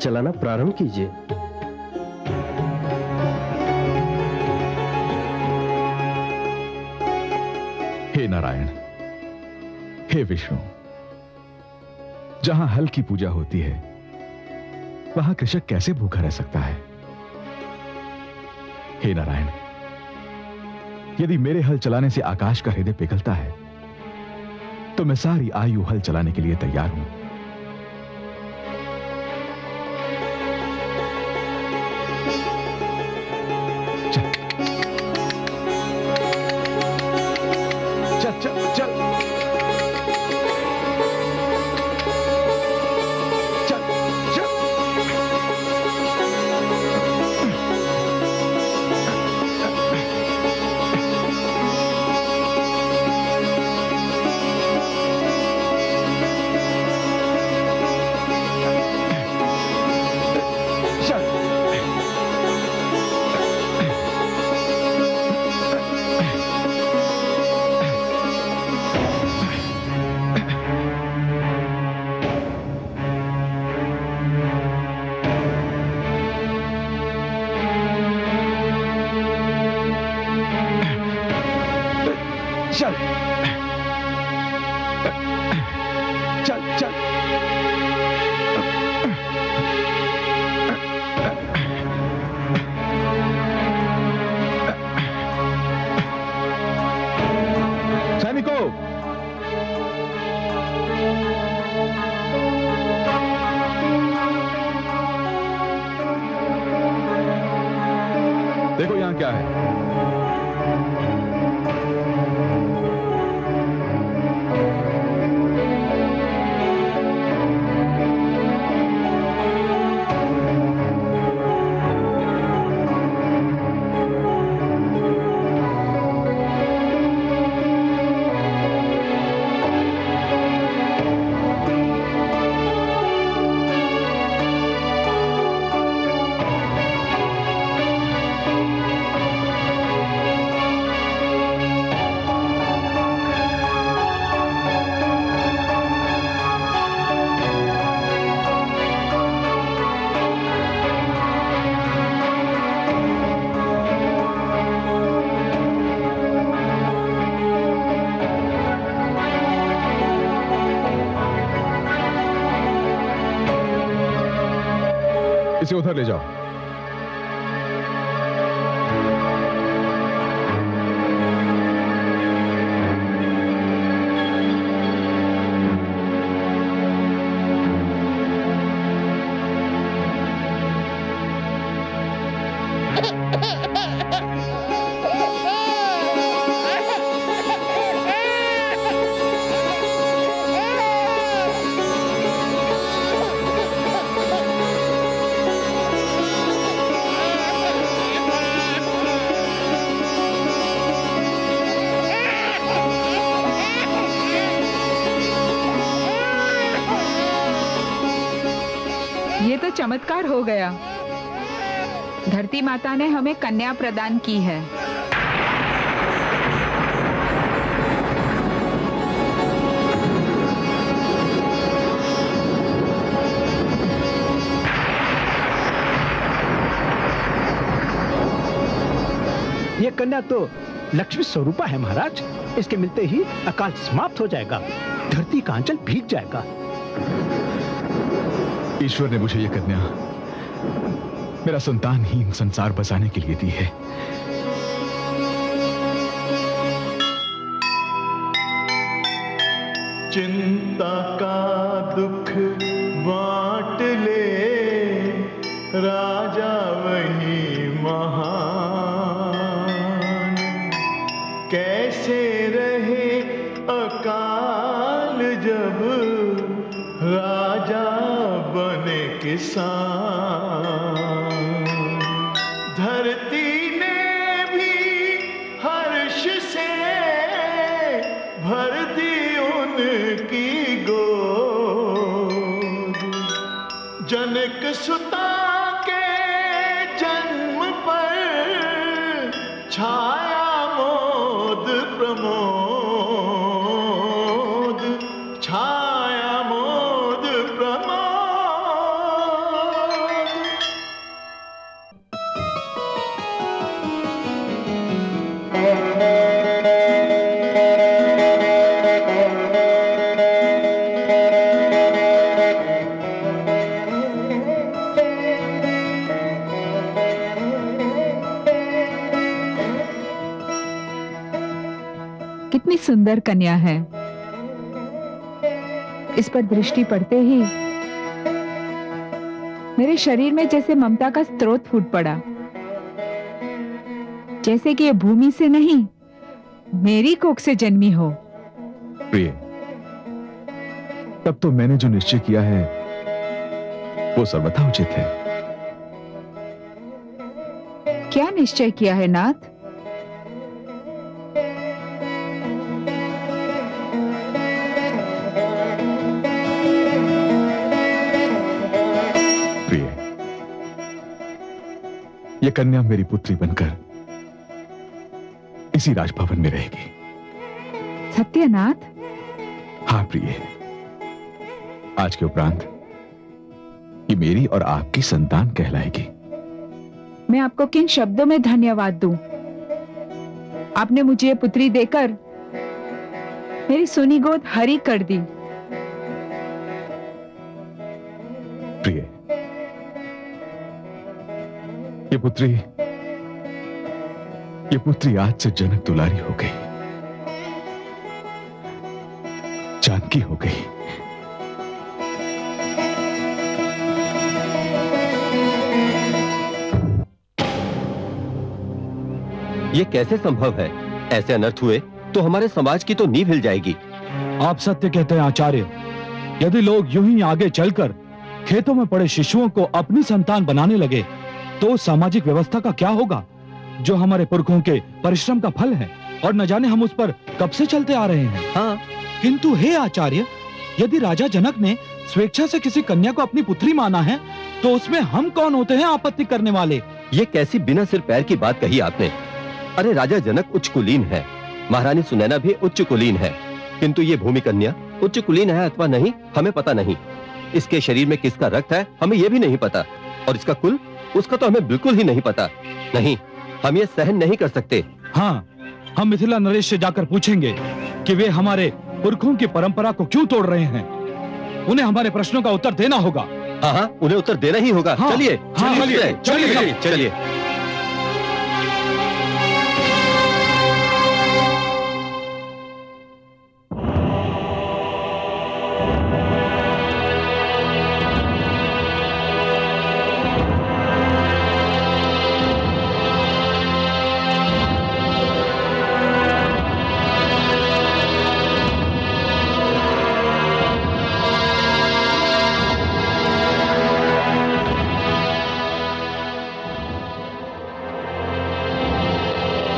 चलाना प्रारंभ कीजिए। हे नारायण, हे विष्णु, जहां हल की पूजा होती है वहां कृषक कैसे भूखा रह सकता है? हे नारायण, यदि मेरे हल चलाने से आकाश का हृदय पिघलता है तो मैं सारी आयु हल चलाने के लिए तैयार हूं। चल चल चल देखो यहां क्या है। इसे उधर ले जाओ। चमत्कार हो गया। धरती माता ने हमें कन्या प्रदान की है। ये कन्या तो लक्ष्मी स्वरूपा है महाराज। इसके मिलते ही अकाल समाप्त हो जाएगा, धरती का आंचल भीग जाएगा। ईश्वर ने मुझे यह कन्या मेरा संतानहीन संसार बसाने के लिए दी है। चिंता का दुख बांट ले, राजा वही महान। कैसे रहे अकाल जब राजा बने किसान। धरती ने भी हर्ष से भर दी उनकी गोद। जनक सुता के जन्म पर छाया मोद प्रमोद, छाया मोद प्रमोद। कितनी सुंदर कन्या है। इस पर दृष्टि पड़ते ही मेरे शरीर में जैसे ममता का स्रोत फूट पड़ा, जैसे कि ये भूमि से नहीं मेरी कोख से जन्मी हो। प्रिय, तब तो मैंने जो निश्चय किया है वो सर्वथा उचित है। क्या निश्चय किया है नाथ? प्रिय, यह कन्या मेरी पुत्री बनकर इसी राजभवन में रहेगी। सत्यनाथ? हाँ प्रिय, आज के उपरांत ये मेरी और आपकी संतान कहलाएगी। मैं आपको किन शब्दों में धन्यवाद दूं? आपने मुझे ये पुत्री देकर मेरी सुनी गोद हरी कर दी। प्रिय, ये पुत्री आज से जनक दुलारी हो गई, जानकी हो गई। ये कैसे संभव है? ऐसे अनर्थ हुए तो हमारे समाज की तो नींव हिल जाएगी। आप सत्य कहते हैं आचार्य। यदि लोग यूं ही आगे चलकर खेतों में पड़े शिशुओं को अपनी संतान बनाने लगे तो सामाजिक व्यवस्था का क्या होगा, जो हमारे पुरखों के परिश्रम का फल है और न जाने हम उस पर कब से चलते आ रहे हैं। हाँ, किंतु हे आचार्य, यदि राजा जनक ने स्वेच्छा से किसी कन्या को अपनी पुत्री माना है तो उसमें हम कौन होते हैं आपत्ति करने वाले? ये कैसी बिना सिर पैर की बात कही आपने। अरे राजा जनक उच्च कुलीन है, महारानी सुनैना भी उच्च कुलीन है, किंतु ये भूमि कन्या उच्च कुलीन है अथवा नहीं हमें पता नहीं। इसके शरीर में किसका रक्त है हमें यह भी नहीं पता, और इसका कुल उसका तो हमें बिल्कुल ही नहीं पता। नहीं, हम ये सहन नहीं कर सकते। हाँ, हम मिथिला नरेश से जाकर पूछेंगे कि वे हमारे पुरखों की परंपरा को क्यों तोड़ रहे हैं। उन्हें हमारे प्रश्नों का उत्तर देना होगा। हाँ हाँ, उन्हें उत्तर देना ही होगा। हाँ, चलिए हाँ, चलिए चलिए चलिए।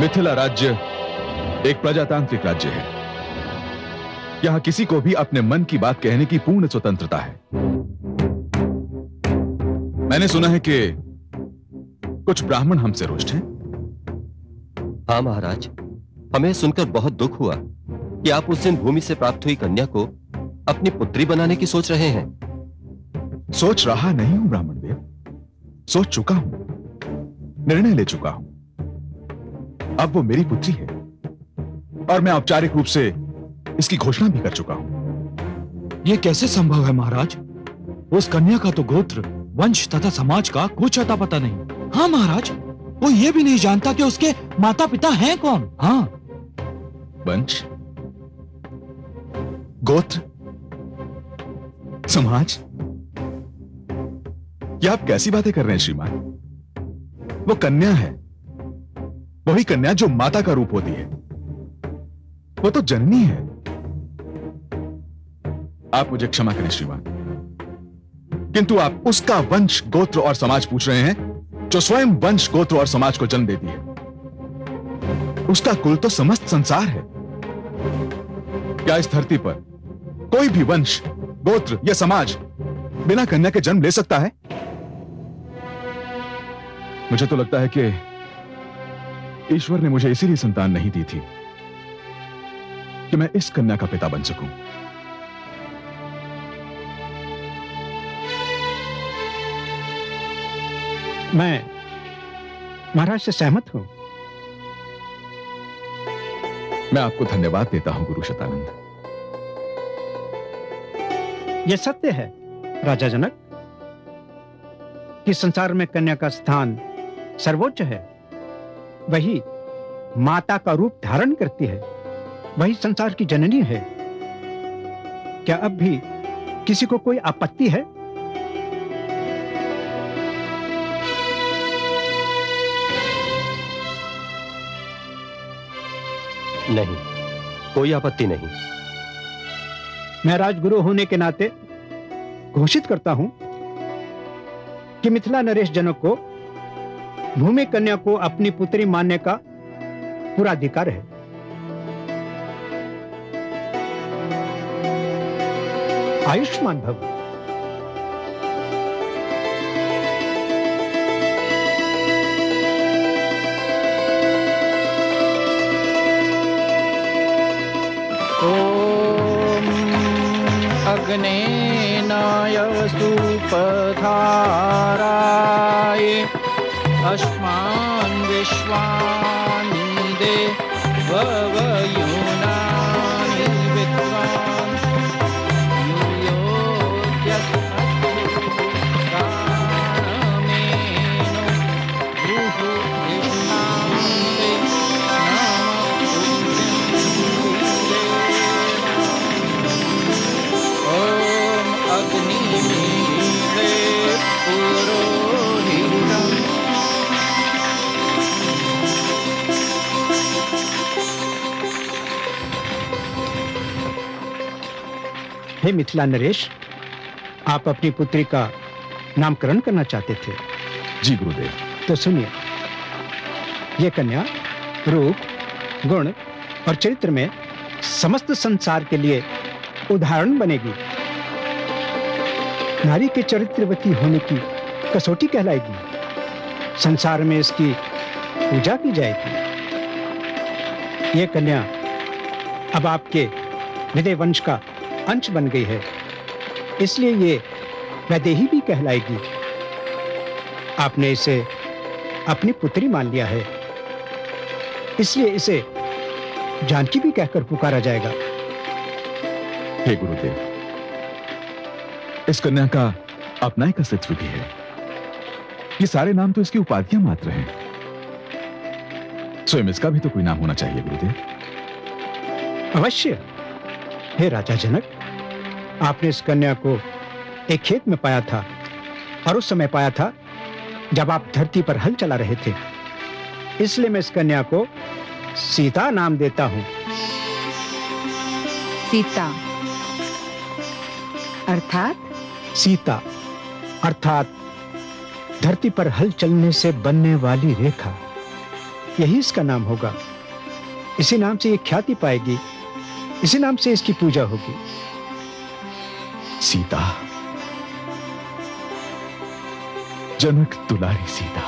मिथिला राज्य एक प्रजातांत्रिक राज्य है। यहां किसी को भी अपने मन की बात कहने की पूर्ण स्वतंत्रता है। मैंने सुना है कि कुछ ब्राह्मण हमसे रुष्ट हैं। हाँ महाराज, हमें सुनकर बहुत दुख हुआ कि आप उस दिन भूमि से प्राप्त हुई कन्या को अपनी पुत्री बनाने की सोच रहे हैं। सोच रहा नहीं हूं ब्राह्मण देव, सोच चुका हूं, निर्णय ले चुका हूं। अब वो मेरी पुत्री है और मैं औपचारिक रूप से इसकी घोषणा भी कर चुका हूं। ये कैसे संभव है महाराज? उस कन्या का तो गोत्र, वंश तथा समाज का कुछ अता पता नहीं। हाँ महाराज, वो ये भी नहीं जानता कि उसके माता पिता हैं कौन। हाँ, वंश, गोत्र, समाज, ये आप कैसी बातें कर रहे हैं श्रीमान? वो कन्या है, वही कन्या जो माता का रूप होती है। वो तो जननी है। आप मुझे क्षमा करें श्रीमान, किंतु आप उसका वंश, गोत्र और समाज पूछ रहे हैं जो स्वयं वंश, गोत्र और समाज को जन्म देती है। उसका कुल तो समस्त संसार है। क्या इस धरती पर कोई भी वंश, गोत्र या समाज बिना कन्या के जन्म ले सकता है? मुझे तो लगता है कि ईश्वर ने मुझे इसीलिए संतान नहीं दी थी कि मैं इस कन्या का पिता बन सकूं। मैं महाराज से सहमत हूं। मैं आपको धन्यवाद देता हूं गुरु शतानंद। यह सत्य है राजा जनक कि संसार में कन्या का स्थान सर्वोच्च है। वही माता का रूप धारण करती है। वही संसार की जननी है। क्या अब भी किसी को कोई आपत्ति है? नहीं, कोई आपत्ति नहीं। मैं राजगुरु होने के नाते घोषित करता हूं कि मिथिला नरेश जनक को भूमि कन्या को अपनी पुत्री मानने का पूरा अधिकार है। आयुष्मान भव। ओम अग्नेनाय सुपथाराय अस्मान् विश्वानि देवयूनानि विद्वान् यूयोऽद्यस्मत्तु प्राणमेनो रुहुधिष्ठान्ते नमः ॐ अग्निमीळे पुरोहितम्। हे मिथिला नरेश, आप अपनी पुत्री का नामकरण करना चाहते थे। जी गुरुदेव। तो सुनिए, ये कन्या रूप, गुण और चरित्र में समस्त संसार के लिए उदाहरण बनेगी। नारी के चरित्रवती होने की कसौटी कहलाएगी। संसार में इसकी पूजा की जाएगी। ये कन्या अब आपके हृदय वंश का अंश बन गई है, इसलिए ये वैदेही भी कहलाएगी। आपने इसे अपनी पुत्री मान लिया है, इसलिए इसे जानकी भी कहकर पुकारा जाएगा। हे गुरुदेव, इस कन्या का अपना एक अस्तित्व भी है। ये सारे नाम तो इसकी उपाधियां मात्र हैं। स्वयं इसका भी तो कोई नाम होना चाहिए गुरुदेव। अवश्य। हे राजा जनक, आपने इस कन्या को एक खेत में पाया था, और उस समय पाया था जब आप धरती पर हल चला रहे थे। इसलिए मैं इस कन्या को सीता नाम देता हूं। सीता अर्थात? सीता अर्थात धरती पर हल चलने से बनने वाली रेखा, यही इसका नाम होगा। इसी नाम से ये ख्याति पाएगी, इसी नाम से इसकी पूजा होगी। सीता, जनक दुलारी सीता।